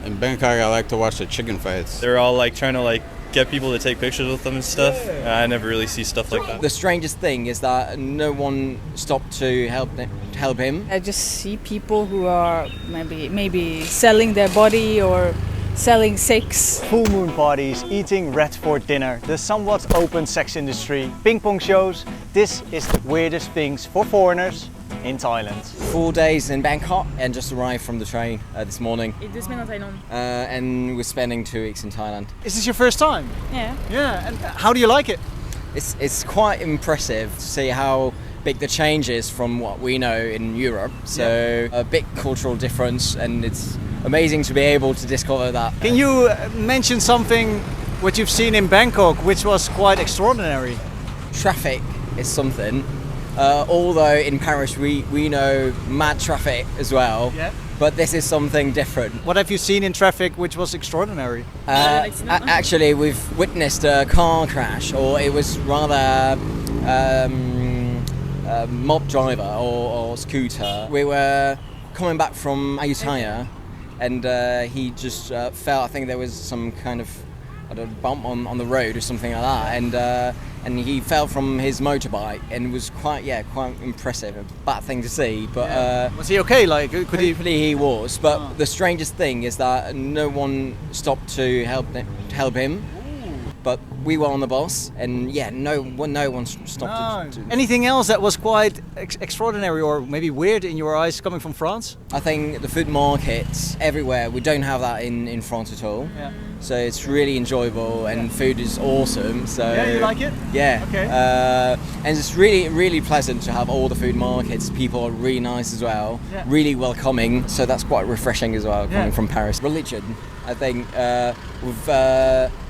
In Bangkok, I like to watch the chicken fights. They're all like trying to like get people to take pictures with them and stuff. I never really see stuff like that. The strangest thing is that no one stopped to help him. I just see people who are maybe selling their body or selling sex. Full moon parties, eating rat for dinner, the somewhat open sex industry, ping pong shows. This is the weirdest things for foreigners in Thailand. 4 days in Bangkok and just arrived from the train this morning. And we're spending 2 weeks in Thailand. Is this your first time? Yeah. Yeah, and how do you like it? It's quite impressive to see how big the change is from what we know in Europe. So a big cultural difference, and it's amazing to be able to discover that. Can you mention something what you've seen in Bangkok which was quite extraordinary? Traffic is something. Although in Paris we know mad traffic as well, but this is something different. What have you seen in traffic which was extraordinary? Actually, we've witnessed a car crash, or it was rather a mob driver or scooter. We were coming back from Ayutthaya, and he just fell. I think there was some kind of bump on the road or something like that, and he fell from his motorbike, and it was quite impressive. A bad thing to see, but was he okay? Like, could he? Hopefully he was. But the strangest thing is that no one stopped to help him. But we were on the bus, and no one stopped. Anything else that was quite extraordinary or maybe weird in your eyes coming from France? I think the food markets everywhere. We don't have that in France at all. Yeah. So it's really enjoyable, and food is awesome. So you like it? Yeah. Okay. And it's really pleasant to have all the food markets. People are really nice as well. Yeah. Really welcoming. So that's quite refreshing as well, coming from Paris. Religion. I think we've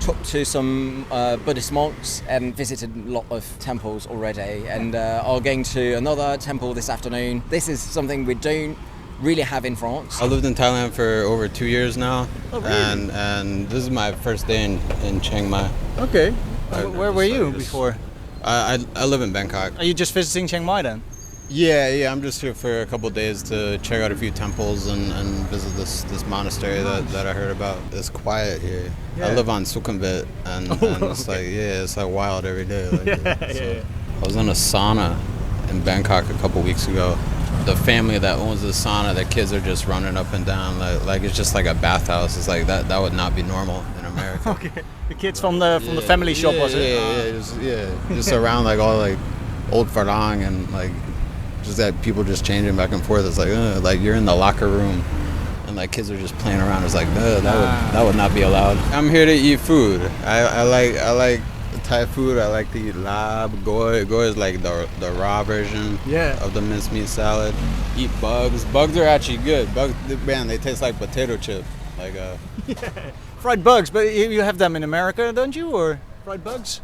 talked to some Buddhist monks and visited a lot of temples already, and are going to another temple this afternoon. This is something we don't really have in France. I lived in Thailand for over 2 years now. Oh, really? and this is my first day in Chiang Mai. Okay. Where were you before? I live in Bangkok. Are you just visiting Chiang Mai then? Yeah, I'm just here for a couple of days to check out a few temples and visit this monastery that I heard about. It's quiet here. I live on Sukhumvit, and it's it's like wild every day. I was in a sauna in Bangkok a couple weeks ago. The family that owns the sauna, the kids are just running up and down like it's just like a bathhouse. It's like that would not be normal in America. Okay. The kids from the family shop, was it? Just around like all like old farang and like just that people just changing back and forth. It's like you're in the locker room and like kids are just playing around. It's like that would not be allowed. I'm here to eat food. I like Thai food. I like to eat lab, goi. Goi is like the raw version of the mincemeat salad. Eat bugs. Bugs are actually good. Bugs, man, they taste like potato chip. Like fried bugs, but you have them in America, don't you? Or fried bugs?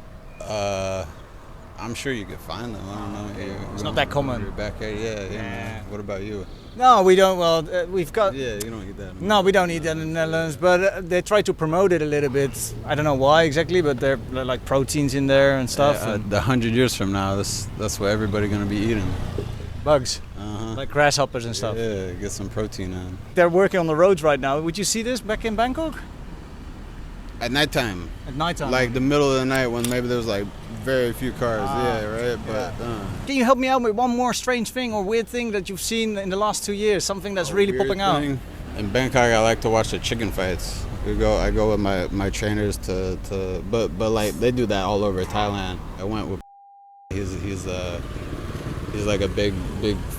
I'm sure you could find them. I don't know. It's not that common. Your backyard, yeah. What about you? No, we don't. Well, we've got. Yeah, you don't eat that. No, we don't eat that in the Netherlands, but they try to promote it a little bit. I don't know why exactly, but they're like proteins in there and stuff. Yeah, 100 years from now, that's what everybody's gonna be eating. Bugs, like grasshoppers and stuff. Yeah, get some protein in. They're working on the roads right now. Would you see this back in Bangkok? At nighttime. At nighttime. Like the middle of the night when maybe there was like very few cars. Right. But can you help me out with one more strange thing or weird thing that you've seen in the last 2 years? Something that's really popping out. In Bangkok, I like to watch the chicken fights. I go with my trainers but like they do that all over Thailand. I went with he's like a big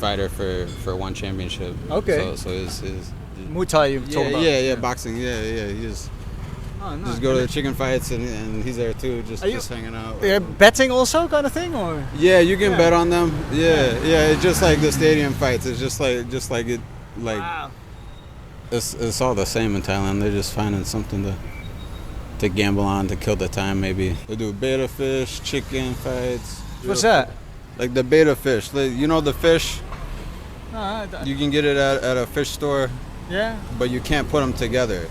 fighter for one championship. Okay. So his Muay Thai you talk about. Yeah, boxing. Yeah. Just go to the chicken fights and he's there too, just hanging out. Yeah, betting also kind of thing, or? Yeah, you can bet on them. Yeah. It's just like the stadium fights. It's just like it like. Wow. It's all the same in Thailand. They're just finding something to gamble on to kill the time. Maybe they do betta fish, chicken fights. What's that? Like the betta fish. You know the fish. No, you can get it at a fish store. Yeah. But you can't put them together.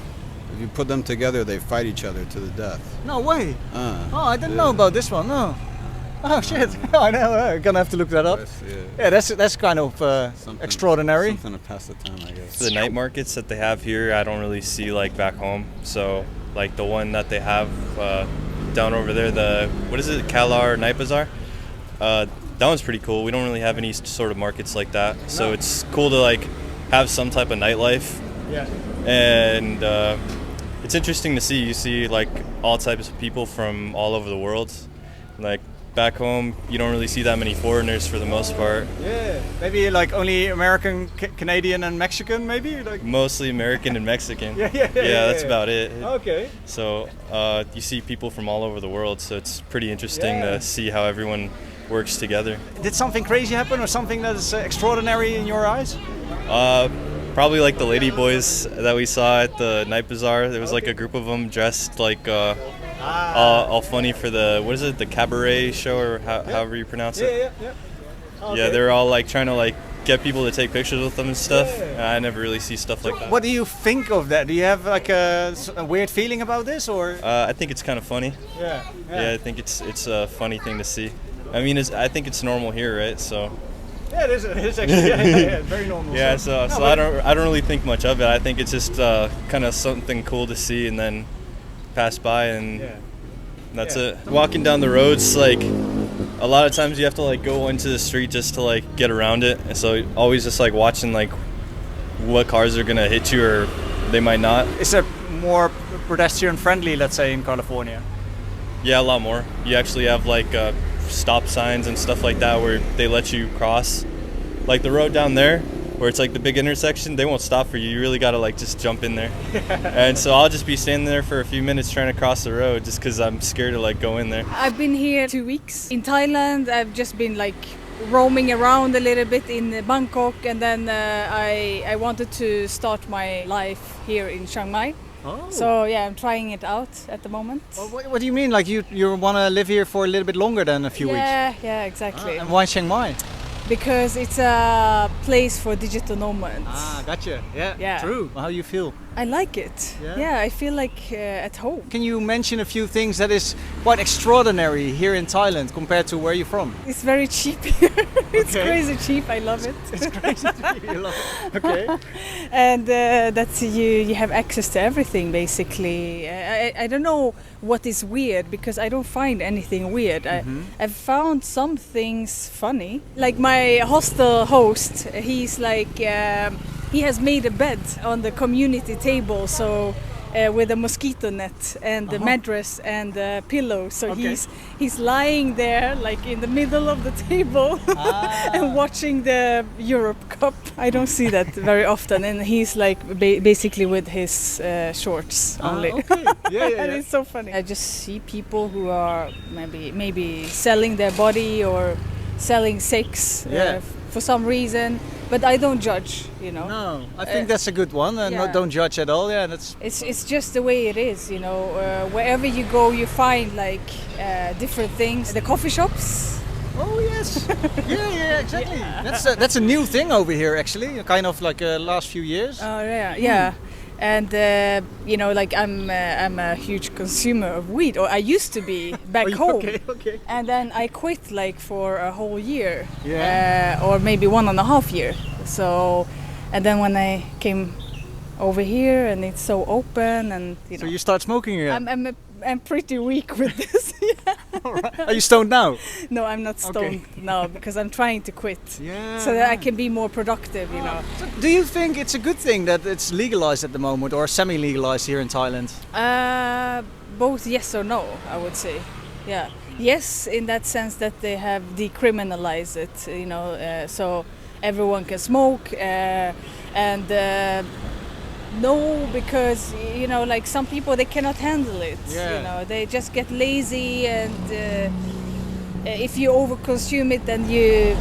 If you put them together, they fight each other to the death. No way. I didn't know about this one. No. Oh shit! I know. I'm gonna have to look that up. Yeah, that's kind of extraordinary. Something to pass the time, I guess. The night markets that they have here, I don't really see like back home. So like the one that they have down over there, what is it, Kalar Night Bazaar? That one's pretty cool. We don't really have any sort of markets like that. So it's cool to like have some type of nightlife. Yeah. And it's interesting to see. You see like all types of people from all over the world. Like back home, you don't really see that many foreigners for the most part. Yeah, maybe like only American, Canadian, and Mexican, maybe. Like Mostly American and Mexican. Yeah, that's about it. Okay. So you see people from all over the world. So it's pretty interesting to see how everyone works together. Did something crazy happen, or something that is extraordinary in your eyes? Probably like the lady boys that we saw at the night bazaar. There was like a group of them dressed like all funny for the cabaret show, or however you pronounce it. Yeah. Okay. Yeah, they're all like trying to like get people to take pictures with them and stuff. I never really see stuff like that. What do you think of that? Do you have like a weird feeling about this, or? I think it's kind of funny. Yeah. I think it's a funny thing to see. I mean, I think it's normal here, right? So. Yeah, it is actually very normal. Yeah, so I don't really think much of it. I think it's just kind of something cool to see and then pass by, and that's it. Walking down the roads, like a lot of times you have to like go into the street just to like get around it, and so always just like watching like what cars are gonna hit you or they might not. Is it more pedestrian friendly, let's say, in California? Yeah, a lot more. You actually have like stop signs and stuff like that where they let you cross. Like the road down there, where it's like the big intersection, they won't stop for you. You really gotta like just jump in there. And so I'll just be standing there for a few minutes trying to cross the road just because I'm scared to like go in there. I've been here 2 weeks. In Thailand, I've just been like roaming around a little bit in Bangkok, and then I wanted to start my life here in Chiang Mai. Oh. So yeah, I'm trying it out at the moment. Well, what do you mean? Like you want to live here for a little bit longer than a few weeks? Yeah, exactly. And why Chiang Mai? Because it's a place for digital nomads. Gotcha. Yeah. True. How do you feel? I like it. Yeah? I feel like at home. Can you mention a few things that is quite extraordinary here in Thailand compared to where you're from? It's very cheap here. It's crazy cheap. I love it. It's crazy cheap. You love it. Okay. And that's you have access to everything basically. I don't know what is weird because I don't find anything weird. I've found some things funny. Like my hostel host, he's like he has made a bed on the community table, so with a mosquito net and the mattress and the pillow. So he's lying there like in the middle of the table and watching the Europe Cup. I don't see that very often, and he's like basically with his shorts only. And it's so funny. I just see people who are maybe selling their body or selling sex for some reason. But I don't judge, you know. No, I think that's a good one. Don't judge at all. Yeah, that's. It's just the way it is, you know. Wherever you go, you find like different things. The coffee shops. Oh yes. yeah, exactly. That's a new thing over here, actually. Kind of like last few years. Oh yeah. And you know, like I'm a huge consumer of weed, or I used to be back home. Okay. And then I quit like for a whole year, Yeah. or maybe 1.5 years. So, and then when I came over here, and it's so open, and you know. So you start smoking again? I'm pretty weak with this. All right. Are you stoned now? No, I'm not stoned now because I'm trying to quit. Yeah. So that I can be more productive, you know. So do you think it's a good thing that it's legalized at the moment, or semi-legalized here in Thailand? Both yes or no, I would say. Yeah. Yes, in that sense that they have decriminalized it, you know, so everyone can smoke, and no, because you know, like some people they cannot handle it. Yeah. You know, they just get lazy, and if you overconsume it, then you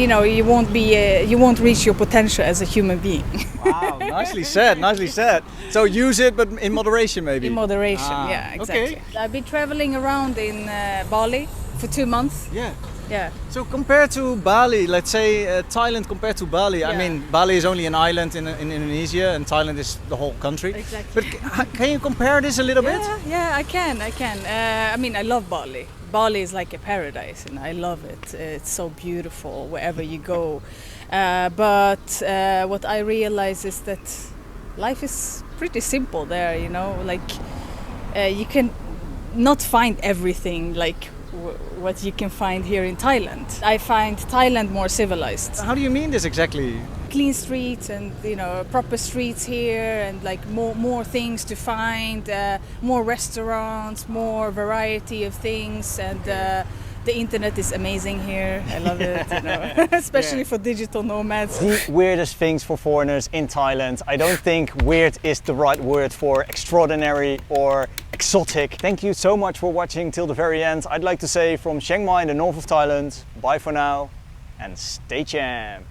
know, you won't reach your potential as a human being. Wow, nicely said. So use it, but in moderation, maybe. In moderation, yeah, exactly. Okay. I've been traveling around in Bali for 2 months. Yeah. Yeah. So compared to Bali, let's say Thailand compared to Bali, I Yeah. mean Bali is only an island in Indonesia and Thailand is the whole country. Exactly. But can you compare this a little bit? Yeah, I can. I mean, I love Bali. Bali is like a paradise, and I love it. It's so beautiful wherever you go. But what I realize is that life is pretty simple there. You know, like you can not find everything like what you can find here in Thailand. I find Thailand more civilized. How do you mean this exactly? Clean streets and proper streets here, and like more things to find, more restaurants, more variety of things, and the internet is amazing here. I love it, especially for digital nomads. The weirdest things for foreigners in Thailand. I don't think weird is the right word for extraordinary or exotic. Thank you so much for watching till the very end. I'd like to say from Chiang Mai in the north of Thailand, bye for now and stay champ.